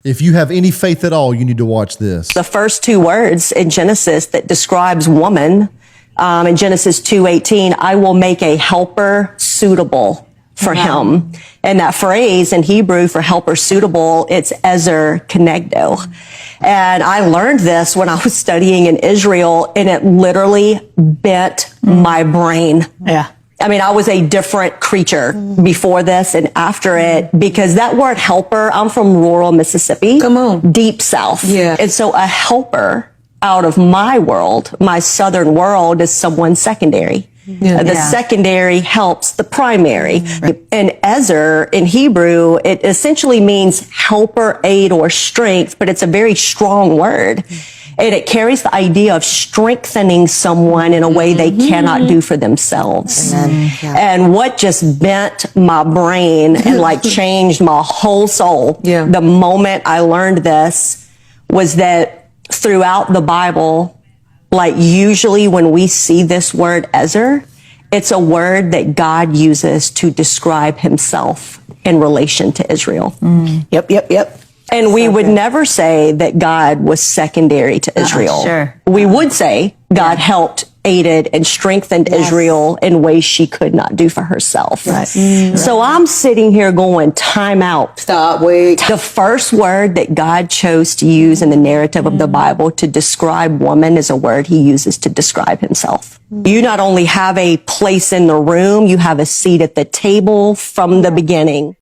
If you have any faith at all, you need to watch this. The first two words in Genesis that describes woman, in Genesis 2:18, I will make a helper suitable for him. And that phrase in Hebrew for helper suitable, it's Ezer Kenegdo. And I learned this when I was studying in Israel, and it literally bent my brain. Yeah. I mean, I was a different creature before this and after it, because that word helper, I'm from rural Mississippi. Come on. Deep South. Yeah. And so a helper out of my world, my southern world, is someone secondary. Yeah. The secondary helps the primary. And Ezer in Hebrew, it essentially means helper, aid, or strength, but it's a very strong word. And it carries the idea of strengthening someone in a way they cannot do for themselves. And what just bent my brain and like changed my whole soul the moment I learned this was that throughout the Bible, like usually when we see this word Ezer, it's a word that God uses to describe himself in relation to Israel. Yep. And we would never say that God was secondary to Israel. Sure. We would say God helped, aided, and strengthened Israel in ways she could not do for herself. So I'm sitting here going, time out. Stop, wait. The first word that God chose to use in the narrative of the Bible to describe woman is a word he uses to describe himself. You not only have a place in the room, you have a seat at the table from the beginning.